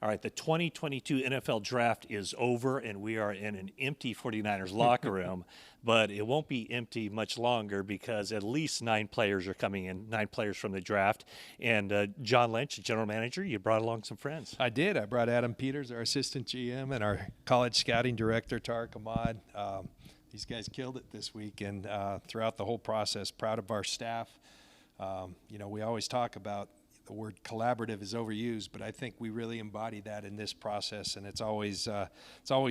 All right, the 2022 NFL Draft is over, and we are in an empty 49ers locker room, but it won't be empty much longer because at least 9 players are coming in, 9 players from the draft. And John Lynch, general manager, you brought along some friends. I did. I brought Adam Peters, our assistant GM, and our college scouting director, Tariq Ahmad. These guys killed it this week, and throughout the whole process, proud of our staff. We always talk about the word collaborative is overused, but I think we really embody that in this process, and it's always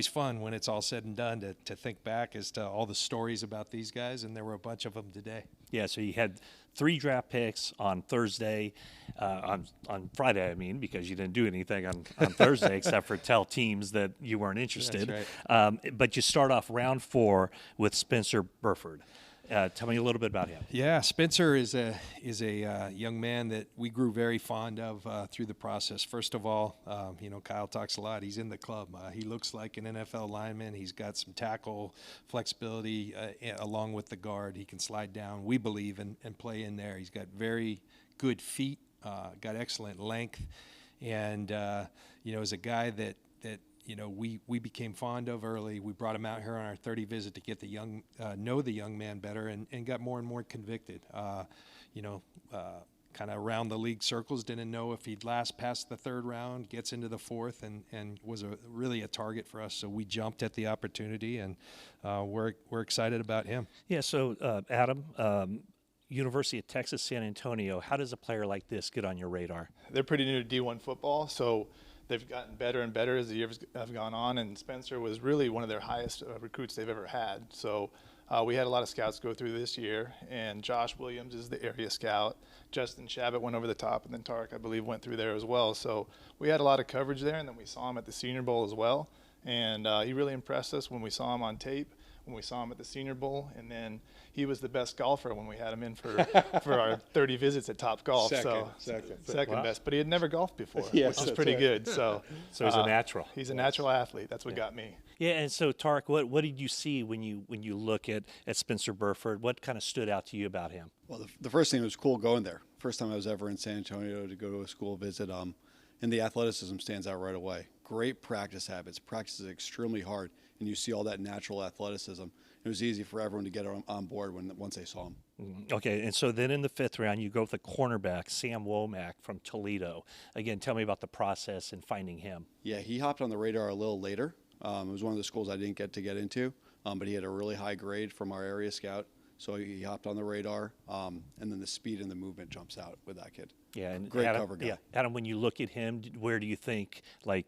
fun when it's all said and done to think back as to all the stories about these guys, and there were a bunch of them today. Yeah, so you had 3 draft picks on Thursday, on Friday, I mean, because you didn't do anything on Thursday except for tell teams that you weren't interested. That's right. But you start off round 4 with Spencer Burford. Tell me a little bit about him. Yeah, Spencer is a young man that we grew very fond of through the process. First of all, Kyle talks a lot. He's in the club. He looks like an NFL lineman. He's got some tackle flexibility along with the guard. He can slide down, we believe, and play in there. He's got very good feet, got excellent length, and is a guy that we became fond of early. We brought him out here on our 30 visit to get know the young man better, and got more and more convicted. Kind of around the league circles, didn't know if he'd last past the 3rd round, gets into the 4th, and was really a target for us. So we jumped at the opportunity, and we're excited about him. Yeah. So Adam. University of Texas, San Antonio, how does a player like this get on your radar? They're pretty new to D1 football, so they've gotten better and better as the years have gone on, and Spencer was really one of their highest recruits they've ever had. So we had a lot of scouts go through this year, and Josh Williams is the area scout. Justin Shabbat went over the top, and then Tariq, I believe, went through there as well. So we had a lot of coverage there, and then we saw him at the Senior Bowl as well. And he really impressed us when we saw him on tape, when we saw him at the Senior Bowl, and then he was the best golfer when we had him in for our 30 visits at Top Golf. Second best, but he had never golfed before, which was pretty good. So he's a natural. He's a natural athlete. That's what got me. Yeah, and so Tariq, what did you see when you look at Spencer Burford? What kind of stood out to you about him? Well, the first thing was cool going there. First time I was ever in San Antonio to go to a school visit. And the athleticism stands out right away. Great practice habits. Practices extremely hard, and you see all that natural athleticism. It was easy for everyone to get on board once they saw him. Okay, and so then in the 5th round, you go with the cornerback, Sam Womack from Toledo. Again, tell me about the process in finding him. Yeah, he hopped on the radar a little later. It was one of the schools I didn't get into, but he had a really high grade from our area scout. So he hopped on the radar, and then the speed and the movement jumps out with that kid. Yeah, and great Adam, cover guy. Yeah, Adam, when you look at him, where do you think, do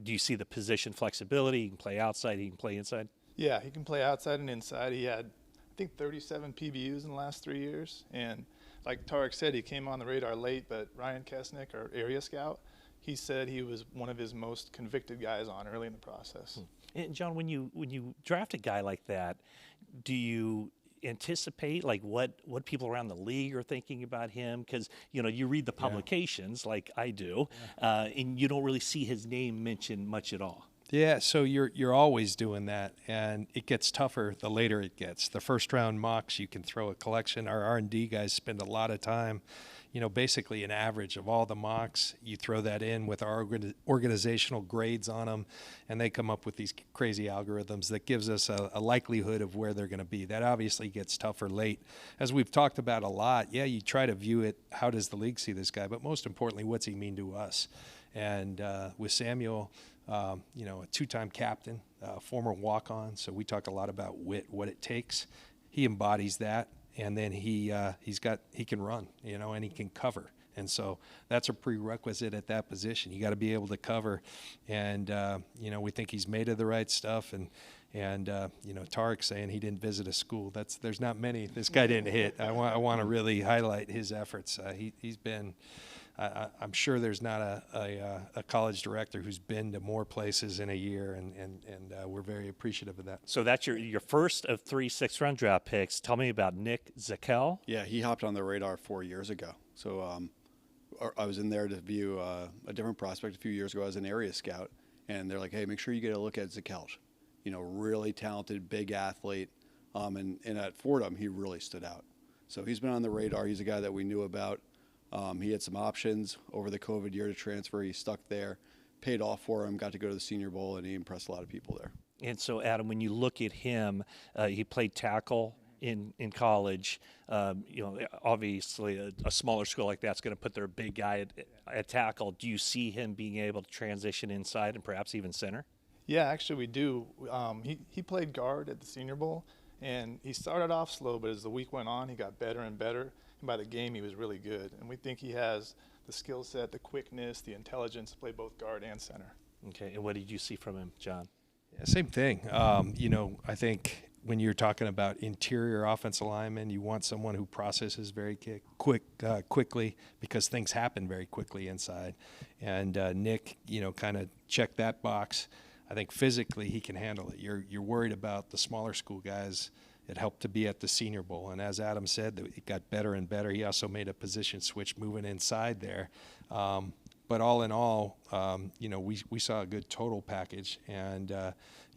you see the position flexibility? He can play outside, he can play inside? Yeah, he can play outside and inside. He had, I think, 37 PBUs in the last 3 years. And like Tariq said, he came on the radar late, but Ryan Kesnick, our area scout, he said he was one of his most convicted guys on early in the process. And John, when you draft a guy like that, do you anticipate what people around the league are thinking about him? Because you read the publications like I do, and you don't really see his name mentioned much at all. Yeah, so you're always doing that, and it gets tougher the later it gets. The 1st round mocks, you can throw a collection. Our R&D guys spend a lot of time, basically an average of all the mocks. You throw that in with our organizational grades on them, and they come up with these crazy algorithms that gives us a likelihood of where they're going to be. That obviously gets tougher late. As we've talked about a lot, yeah, you try to view it, how does the league see this guy? But most importantly, what's he mean to us? And with Samuel, a 2-time captain, former walk-on, so we talk a lot about wit, what it takes. He embodies that, and then he can run, and he can cover. And so that's a prerequisite at that position. You got to be able to cover, and we think he's made of the right stuff. And Tariq saying he didn't visit a school. There's not many this guy didn't hit. I want to really highlight his efforts. He's been. I'm sure there's not a college director who's been to more places in a year, and we're very appreciative of that. So that's your first of 3 6th-round draft picks. Tell me about Nick Zakelj. Yeah, he hopped on the radar 4 years ago. So I was in there to view a different prospect a few years ago as an area scout, and they're like, hey, make sure you get a look at Zakelj. Really talented, big athlete, and at Fordham, he really stood out. So he's been on the radar. He's a guy that we knew about. He had some options over the COVID year to transfer. He stuck there. paid off for him. Got to go to the Senior Bowl, and he impressed a lot of people there. And so, Adam, when you look at him, he played tackle in college. Obviously, a smaller school like that's going to put their big guy at tackle. Do you see him being able to transition inside and perhaps even center? Yeah, actually we do. He played guard at the Senior Bowl, and he started off slow, but as the week went on, he got better and better. And by the game, he was really good. And we think he has the skill set, the quickness, the intelligence to play both guard and center. Okay, and what did you see from him, John? Yeah, same thing. I think when you're talking about interior offensive linemen, you want someone who processes very quickly because things happen very quickly inside. And Nick, kind of checked that box. I think physically he can handle it. You're worried about the smaller school guys. It helped to be at the Senior Bowl. And as Adam said, it got better and better. He also made a position switch moving inside there. But all in all, we saw a good total package, and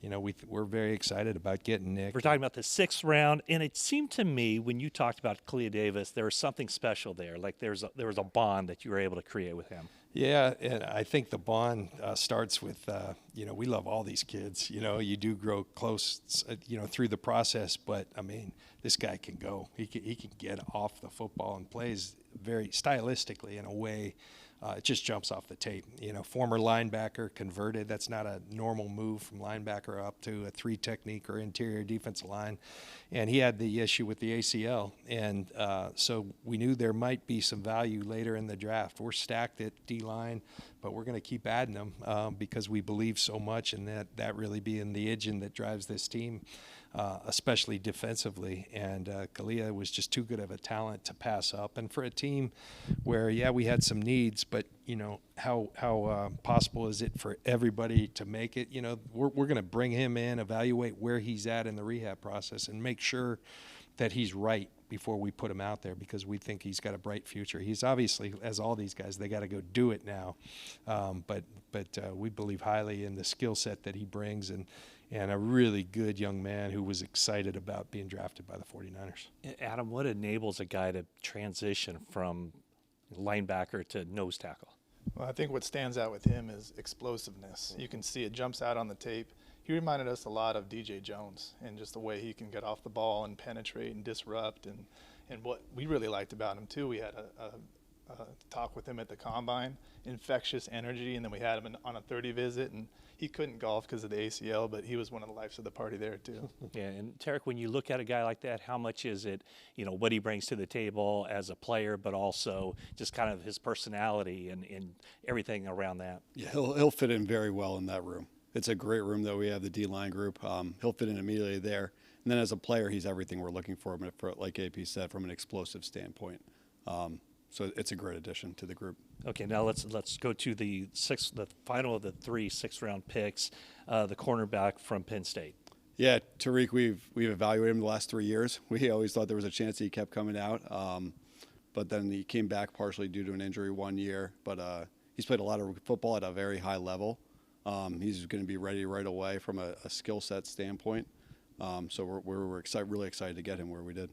we're very excited about getting Nick. We're talking about the 6th round, and it seemed to me when you talked about Khalia Davis, there was something special there. Like there was a bond that you were able to create with him. Yeah, and I think the bond starts with, we love all these kids. You do grow close, through the process. But, I mean, this guy can go. He can get off the football and plays very stylistically in a way. It just jumps off the tape. Former linebacker, converted. That's not a normal move from linebacker up to a 3 technique or interior defensive line. And he had the issue with the ACL. And so we knew there might be some value later in the draft. We're stacked at D-line, but we're going to keep adding them because we believe so much in that really being the engine that drives this team, especially defensively. And Khalia was just too good of a talent to pass up. And for a team where, we had some needs, but how possible is it for everybody to make it? We're going to bring him in, evaluate where he's at in the rehab process, and make sure that he's right before we put him out there, because we think he's got a bright future. He's obviously, as all these guys, they got to go do it now. But we believe highly in the skill set that he brings, and a really good young man who was excited about being drafted by the 49ers. Adam, what enables a guy to transition from linebacker to nose tackle? Well, I think what stands out with him is explosiveness. You can see it jumps out on the tape. He reminded us a lot of DJ Jones and just the way he can get off the ball and penetrate and disrupt. And what we really liked about him, too, we had a talk with him at the Combine, infectious energy, and then we had him on a 30 visit, and he couldn't golf because of the ACL, but he was one of the lives of the party there, too. Yeah, and Tariq, when you look at a guy like that, how much is it, what he brings to the table as a player, but also just kind of his personality and everything around that? Yeah, he'll fit in very well in that room. It's a great room, though. We have the D-line group. He'll fit in immediately there. And then as a player, he's everything we're looking for, like AP said, from an explosive standpoint. So it's a great addition to the group. Okay, now let's go to the final of the 3 6th-round picks, the cornerback from Penn State. Yeah, Tariq, we've evaluated him the last 3 years. We always thought there was a chance he kept coming out, but then he came back partially due to an injury 1 year. But he's played a lot of football at a very high level. He's going to be ready right away from a skill set standpoint. So we're really excited to get him where we did.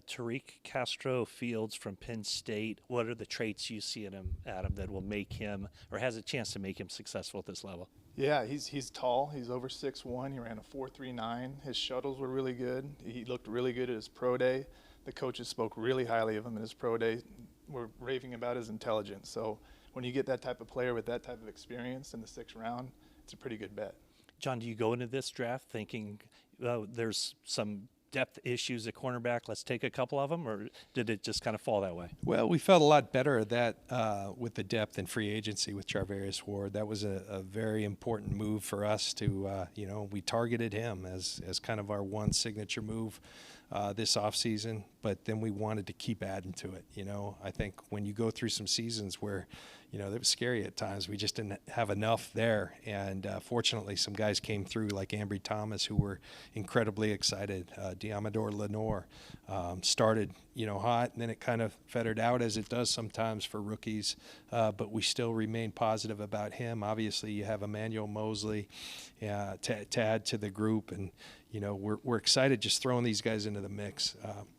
Tariq Castro Fields from Penn State. What are the traits you see in him, Adam, that will make him, or has a chance to make him successful at this level? Yeah, he's tall. He's over 6'1". He ran a 4.39. His shuttles were really good. He looked really good at his pro day. The coaches spoke really highly of him at his pro day. We're raving about his intelligence. So when you get that type of player with that type of experience in the 6th round, it's a pretty good bet. John, do you go into this draft thinking there's some depth issues at cornerback, let's take a couple of them, or did it just kind of fall that way? Well, we felt a lot better at that with the depth in free agency with Charvarius Ward. That was a very important move for us to, we targeted him as kind of our one signature move this offseason, but then we wanted to keep adding to it. I think when you go through some seasons where, it was scary at times, we just didn't have enough there. And fortunately, some guys came through like Ambry Thomas, who were incredibly excited. Diamador Lenore started, hot, and then it kind of fettered out as it does sometimes for rookies. But we still remain positive about him. Obviously, you have Emmanuel Mosley to add to the group, and we're excited just throwing these guys into the mix.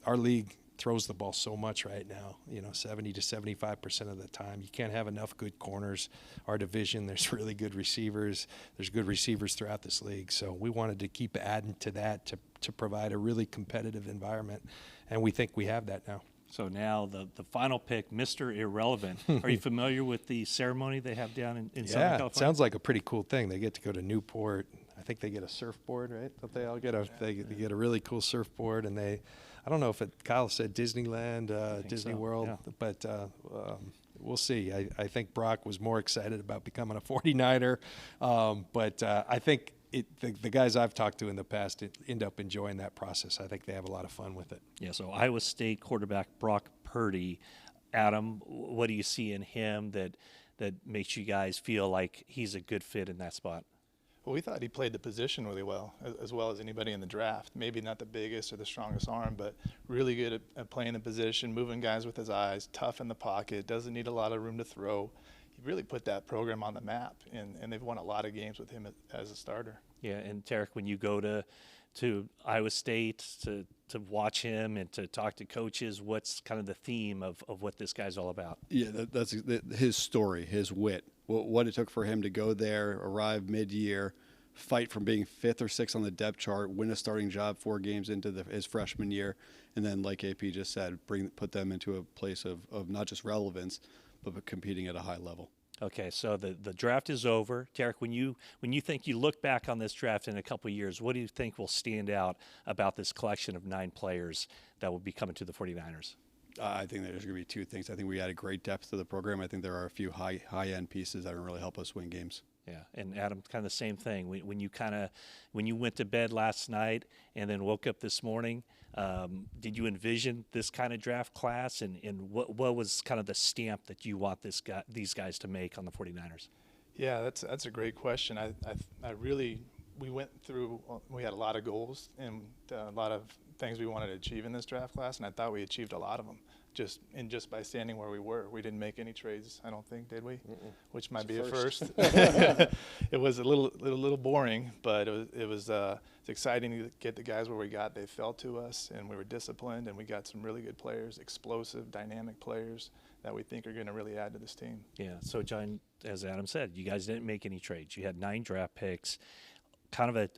Our league throws the ball so much right now, 70 to 75% of the time. You can't have enough good corners. Our division, there's really good receivers. There's good receivers throughout this league. So we wanted to keep adding to that to provide a really competitive environment, and we think we have that now. So now the final pick, Mr. Irrelevant. Are you familiar with the ceremony they have down in Southern California? Yeah, it sounds like a pretty cool thing. They get to go to Newport. I think they get a surfboard, right? Don't they all get they get a really cool surfboard, and I don't know if Kyle said Disneyland, Disney so, World, yeah. but we'll see. I think Brock was more excited about becoming a 49er, but I think the guys I've talked to in the past end up enjoying that process. I think they have a lot of fun with it. Yeah, so Iowa State quarterback Brock Purdy. Adam, what do you see in him that makes you guys feel like he's a good fit in that spot? Well, we thought he played the position really well as anybody in the draft. Maybe not the biggest or the strongest arm, but really good at playing the position, moving guys with his eyes, tough in the pocket, doesn't need a lot of room to throw. He really put that program on the map, and they've won a lot of games with him as a starter. Yeah, and Tariq, when you go to Iowa State to watch him and to talk to coaches, what's kind of the theme of what this guy's all about? Yeah, that's his story, his wit, what it took for him to go there, arrive mid-year, fight from being 5th or 6th on the depth chart, win a starting job 4 games into his freshman year, and then, like AP just said, put them into a place of not just relevance, but competing at a high level. Okay, so the draft is over. Tariq, when you think you look back on this draft in a couple of years, what do you think will stand out about this collection of 9 players that will be coming to the 49ers? I think there's going to be 2 things. I think we added great depth to the program. I think there are a few high-end pieces that will really help us win games. Yeah, and Adam, kind of the same thing. When you went to bed last night and then woke up this morning, did you envision this kind of draft class, and what was kind of the stamp that you want these guys to make on the 49ers? Yeah, that's a great question. We went through. We had a lot of goals and a lot of things we wanted to achieve in this draft class, and I thought we achieved a lot of them. Just by standing where we were. We didn't make any trades, I don't think, did we? Which might be a first. It was a little boring, but it's exciting to get the guys where we got. They fell to us, and we were disciplined, and we got some really good players, explosive, dynamic players that we think are going to really add to this team. Yeah, so John, as Adam said, you guys didn't make any trades. You had 9 draft picks, kind of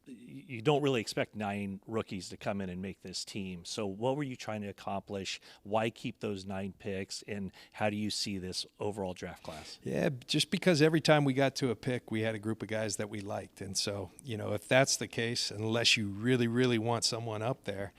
you don't really expect 9 rookies to come in and make this team. So what were you trying to accomplish? Why keep those 9 picks? And how do you see this overall draft class? Yeah, just because every time we got to a pick, we had a group of guys that we liked. And so, if that's the case, unless you really, really want someone up there,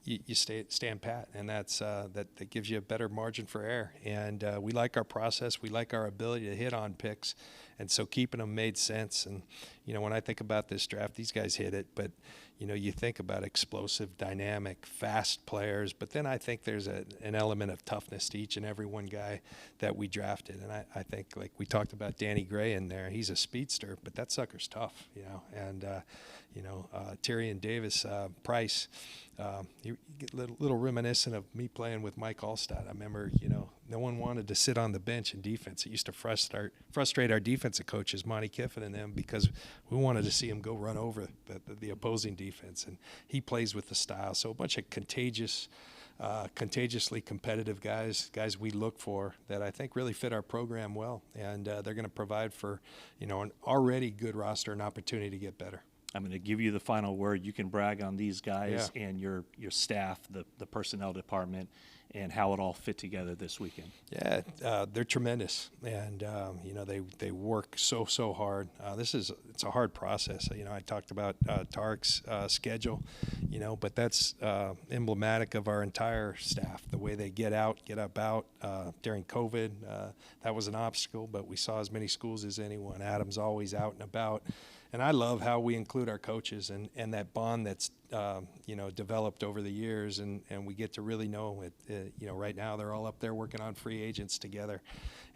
you stand pat, and that gives you a better margin for error. And we like our process. We like our ability to hit on picks. And so keeping them made sense. And, when I think about this draft, these guys hit it. But, you think about explosive, dynamic, fast players. But then I think there's an element of toughness to each and every one guy that we drafted. And I think, like we talked about Danny Gray in there, he's a speedster, but that sucker's tough, And, Tyrion Davis, Price, you get a little reminiscent of me playing with Mike Allstott. I remember, no one wanted to sit on the bench in defense. It used to frustrate our defensive coaches, Monty Kiffin and them, because we wanted to see him go run over the opposing defense. And he plays with the style. So a bunch of contagiously competitive guys we look for that I think really fit our program well. And they're going to provide for, an already good roster an opportunity to get better. I'm going to give you the final word. You can brag on these guys and your staff, the personnel department, and how it all fit together this weekend. Yeah, they're tremendous, and they work so hard. It's a hard process. I talked about Tariq's schedule, but that's emblematic of our entire staff. The way they get about during COVID, that was an obstacle, but we saw as many schools as anyone. Adam's always out and about. And I love how we include our coaches and that bond that's developed over the years, and we get to really know it. Right now they're all up there working on free agents together,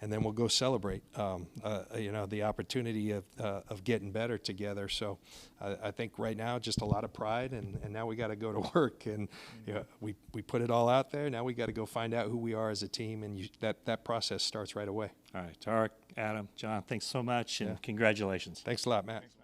and then we'll go celebrate the opportunity of getting better together. So I think right now just a lot of pride, and now we got to go to work, and we put it all out there. Now we got to go find out who we are as a team, and that process starts right away. All right, Tariq, Adam, John, thanks so much, and congratulations. Thanks a lot, Matt. Thanks, Matt.